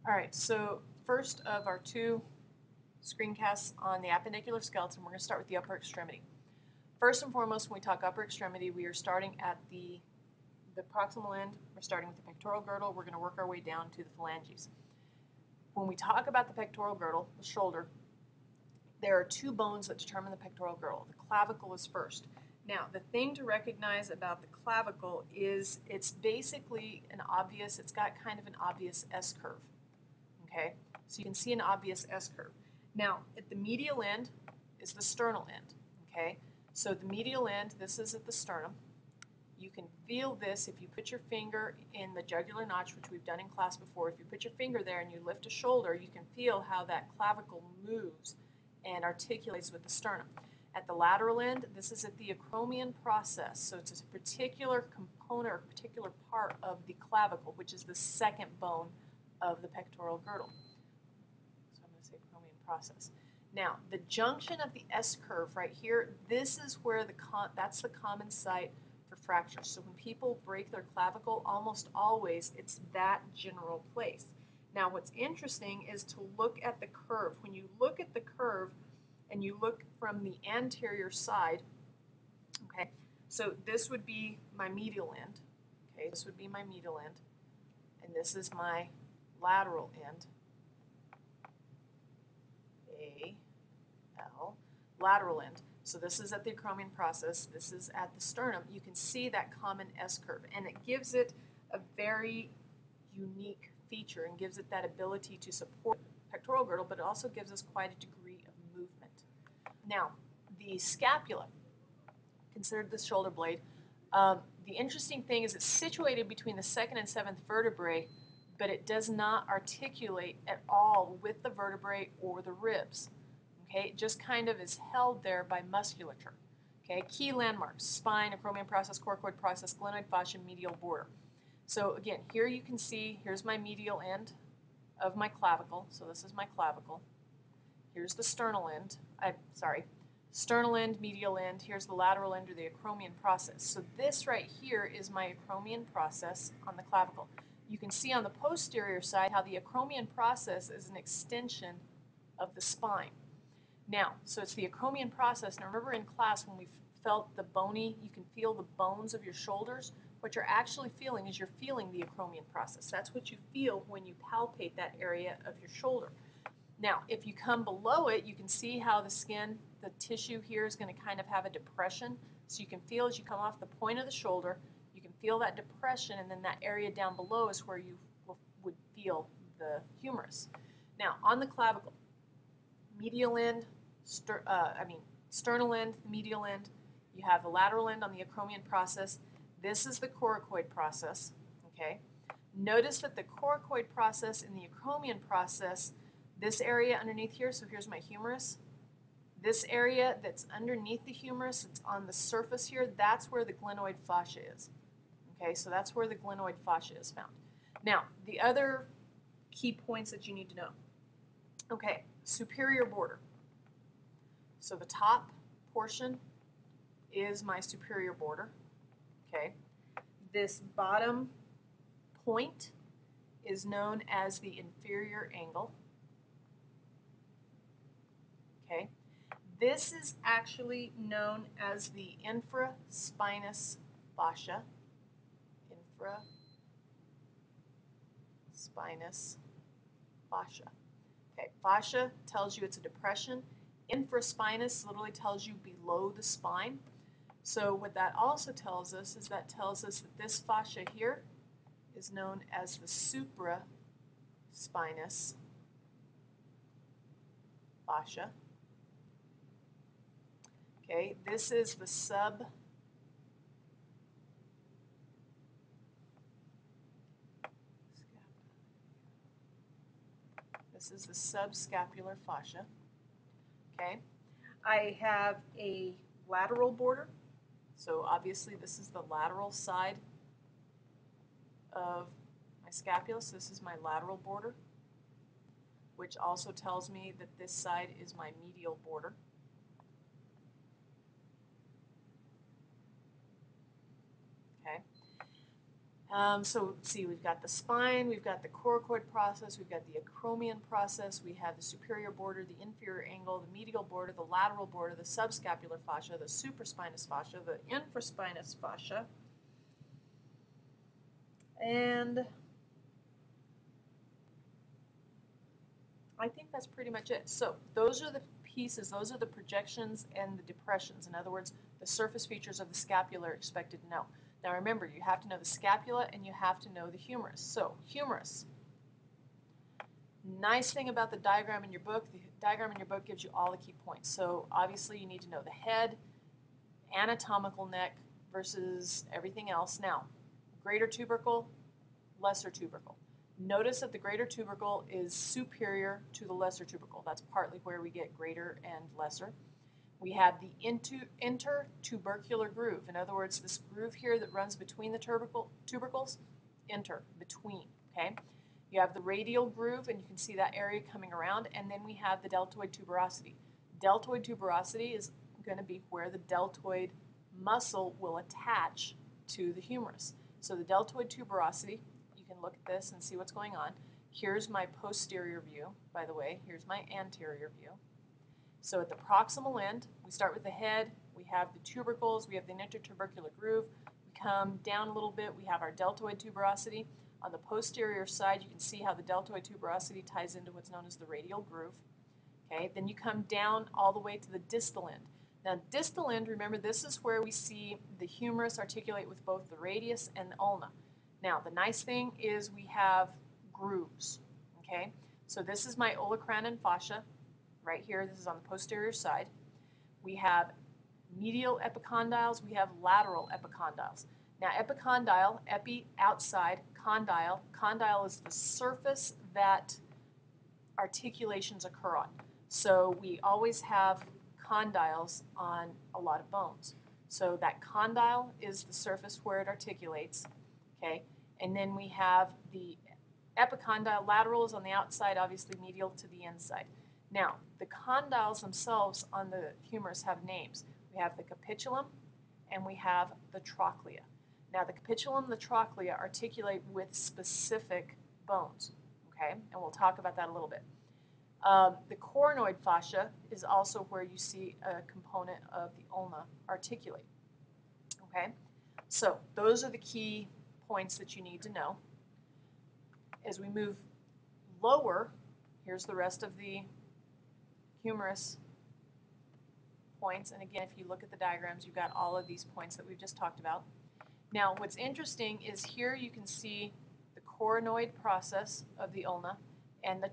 All right, so first of our two screencasts on the appendicular skeleton, we're going to start with the upper extremity. First and foremost, when we talk upper extremity, we are starting at the proximal end. We're starting with the pectoral girdle. We're going to work our way down to the phalanges. When we talk about the pectoral girdle, the shoulder, there are two bones that determine the pectoral girdle. The clavicle is first. Now, the thing to recognize about the clavicle is it's basically it's got kind of an obvious S-curve. Okay, so you can see an obvious S-curve. Now, at the medial end is the sternal end. Okay, so the medial end, this is at the sternum. You can feel this if you put your finger in the jugular notch, which we've done in class before. If you put your finger there and you lift a shoulder, you can feel how that clavicle moves and articulates with the sternum. At the lateral end, this is at the acromion process, so it's a particular component or particular part of the clavicle, which is the second bone of the pectoral girdle. So I'm going to say acromion process. Now, the junction of the S-curve right here, this is where that's the common site for fractures. So when people break their clavicle, almost always it's that general place. Now, what's interesting is to look at the curve. When you look at the curve and you look from the anterior side, okay, so this would be my medial end. Okay, this would be my medial end, and this is my lateral end, A-L, lateral end. So this is at the acromion process, this is at the sternum. You can see that common S-curve, and it gives it a very unique feature and gives it that ability to support the pectoral girdle, but it also gives us quite a degree of movement. Now, the scapula, considered the shoulder blade, the interesting thing is it's situated between the second and seventh vertebrae, but it does not articulate at all with the vertebrae or the ribs. Okay, it just kind of is held there by musculature. Okay, key landmarks: spine, acromion process, coracoid process, glenoid fascia, medial border. So again, here you can see, here's my medial end of my clavicle. So this is my clavicle. Here's the sternal end. Sternal end, medial end. Here's the lateral end, or the acromion process. So this right here is my acromion process on the clavicle. You can see on the posterior side how the acromion process is an extension of the spine. Now, so it's the acromion process. Now remember in class when we felt the bony, you can feel the bones of your shoulders. What you're actually feeling is you're feeling the acromion process. That's what you feel when you palpate that area of your shoulder. Now, if you come below it, you can see how the skin, the tissue here is going to kind of have a depression. So you can feel as you come off the point of the shoulder, you can feel that depression, and then that area down below is where you would feel the humerus. Now, on the clavicle, medial end, sternal end, medial end, you have the lateral end on the acromion process. This is the coracoid process, okay? Notice that the coracoid process and the acromion process, this area underneath here, so here's my humerus. This area that's underneath the humerus, it's on the surface here, that's where the glenoid fascia is. Okay, so that's where the glenoid fascia is found. Now, the other key points that you need to know. Okay, superior border. So the top portion is my superior border. Okay, this bottom point is known as the inferior angle. Okay, this is actually known as the infraspinous fascia. Infraspinous fascia. Okay, fascia tells you it's a depression. Infraspinous literally tells you below the spine. So what that also tells us is that this fascia here is known as the supraspinous fascia. Okay, this is the subscapular fascia. Okay, I have a lateral border. So obviously this is the lateral side of my scapula. So this is my lateral border, which also tells me that this side is my medial border. Okay. So let's see, we've got the spine, we've got the coracoid process, we've got the acromion process, we have the superior border, the inferior angle, the medial border, the lateral border, the subscapular fascia, the supraspinous fascia, the infraspinous fascia, and I think that's pretty much it. So those are the pieces, those are the projections and the depressions. In other words, the surface features of the scapula are expected to know. Now remember, you have to know the scapula and you have to know the humerus. So humerus. Nice thing about the diagram in your book, the diagram in your book gives you all the key points. So obviously you need to know the head, anatomical neck versus everything else. Now, greater tubercle, lesser tubercle. Notice that the greater tubercle is superior to the lesser tubercle. That's partly where we get greater and lesser. We have the intertubercular groove. In other words, this groove here that runs between the tubercles, between, okay? You have the radial groove, and you can see that area coming around, and then we have the deltoid tuberosity. Deltoid tuberosity is going to be where the deltoid muscle will attach to the humerus. So the deltoid tuberosity, you can look at this and see what's going on. Here's my posterior view, by the way. Here's my anterior view. So at the proximal end, we start with the head, we have the tubercles, we have the intertubercular groove. We come down a little bit, we have our deltoid tuberosity. On the posterior side, you can see how the deltoid tuberosity ties into what's known as the radial groove. Okay, then you come down all the way to the distal end. Now, distal end, remember, this is where we see the humerus articulate with both the radius and the ulna. Now, the nice thing is we have grooves. Okay, so this is my olecranon fascia. Right here, this is on the posterior side. We have medial epicondyles, we have lateral epicondyles. Now epicondyle, epi, outside, condyle. Condyle is the surface that articulations occur on. So we always have condyles on a lot of bones. So that condyle is the surface where it articulates, okay? And then we have the epicondyle. Lateral is on the outside, obviously medial to the inside. Now, the condyles themselves on the humerus have names. We have the capitulum and we have the trochlea. Now, the capitulum and the trochlea articulate with specific bones, okay? And we'll talk about that a little bit. The coronoid fascia is also where you see a component of the ulna articulate, okay? So those are the key points that you need to know. As we move lower, here's the rest of the humerus points, and again, if you look at the diagrams, you've got all of these points that we've just talked about. Now, what's interesting is here you can see the coronoid process of the ulna and the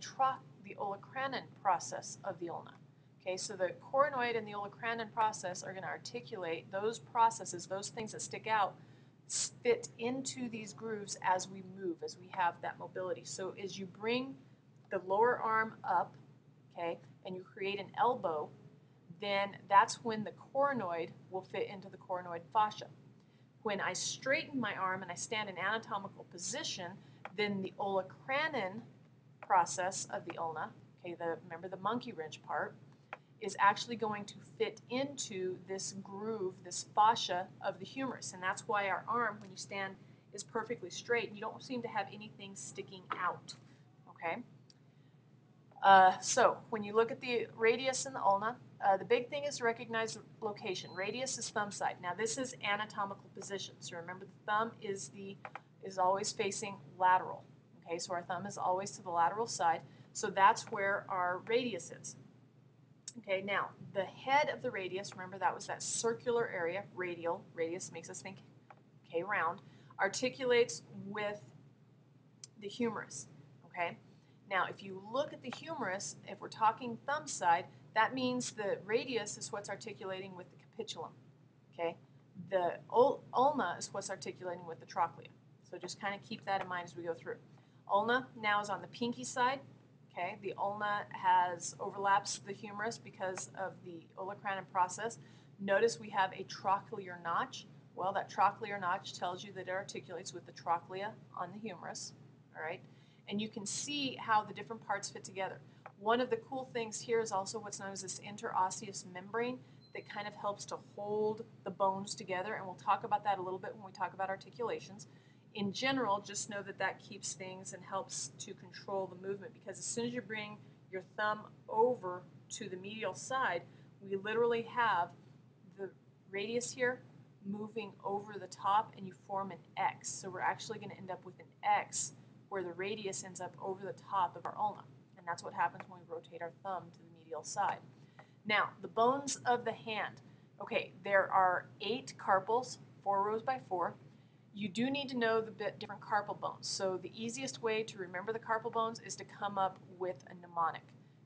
olecranon process of the ulna. Okay, so the coronoid and the olecranon process are going to articulate those processes, those things that stick out, fit into these grooves as we move, as we have that mobility. So as you bring the lower arm up, okay, and you create an elbow, then that's when the coronoid will fit into the coronoid fascia. When I straighten my arm and I stand in anatomical position, then the olecranon process of the ulna, okay, remember the monkey wrench part, is actually going to fit into this groove, this fascia of the humerus. And that's why our arm, when you stand, is perfectly straight. And you don't seem to have anything sticking out, okay? So when you look at the radius and the ulna, the big thing is to recognize the location. Radius is thumb side. Now this is anatomical position. So remember the thumb is always facing lateral. Okay, so our thumb is always to the lateral side. So that's where our radius is. Okay, now the head of the radius, remember that was that circular area, radial. Radius makes us think, okay, round. Articulates with the humerus. Okay. Now, if you look at the humerus, if we're talking thumb side, that means the radius is what's articulating with the capitulum, okay? The ulna is what's articulating with the trochlea. So just kind of keep that in mind as we go through. Ulna now is on the pinky side, okay? The ulna overlaps the humerus because of the olecranon process. Notice we have a trochlear notch. Well, that trochlear notch tells you that it articulates with the trochlea on the humerus, all right? And you can see how the different parts fit together. One of the cool things here is also what's known as this interosseous membrane that kind of helps to hold the bones together, and we'll talk about that a little bit when we talk about articulations. in general, just know that that keeps things and helps to control the movement, because as soon as you bring your thumb over to the medial side, we literally have the radius here moving over the top and you form an X. So we're actually going to end up with an X where the radius ends up over the top of our ulna. And that's what happens when we rotate our thumb to the medial side. Now, the bones of the hand. Okay, there are 8 carpals, 4 rows by 4. You do need to know the different carpal bones. So the easiest way to remember the carpal bones is to come up with a mnemonic.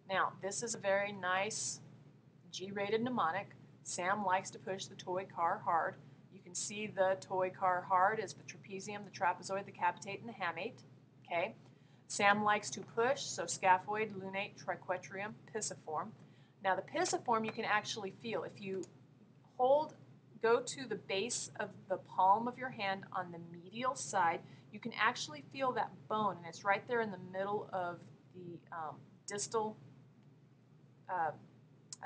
Now, this is a very nice G-rated mnemonic. Sam likes to push the toy car hard. You can see the toy car hard is the trapezium, the trapezoid, the capitate, and the hamate. Okay. Sam likes to push, so scaphoid, lunate, triquetrium, pisiform. Now the pisiform you can actually feel. If you go to the base of the palm of your hand on the medial side, you can actually feel that bone, and it's right there in the middle of the distal, I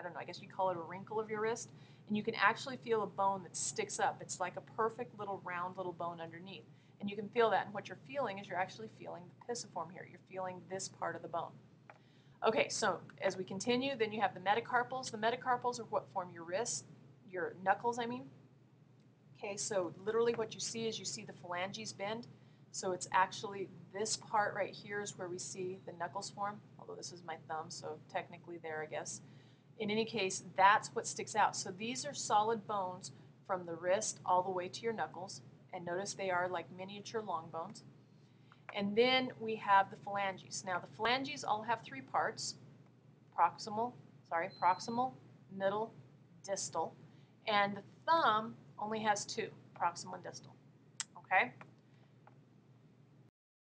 don't know, I guess you call it a wrinkle of your wrist, and you can actually feel a bone that sticks up. It's like a perfect little round little bone underneath. And you can feel that, and what you're feeling is you're actually feeling the pisiform here. You're feeling this part of the bone. Okay, so as we continue, then you have the metacarpals. The metacarpals are what form your wrists, your knuckles, I mean. Okay, so literally what you see is you see the phalanges bend. So it's actually this part right here is where we see the knuckles form, although this is my thumb, so technically there, I guess. In any case, that's what sticks out. So these are solid bones from the wrist all the way to your knuckles. And notice they are like miniature long bones. And then we have the phalanges. Now the phalanges all have 3 parts: proximal, middle, distal. And the thumb only has 2, proximal and distal. Okay?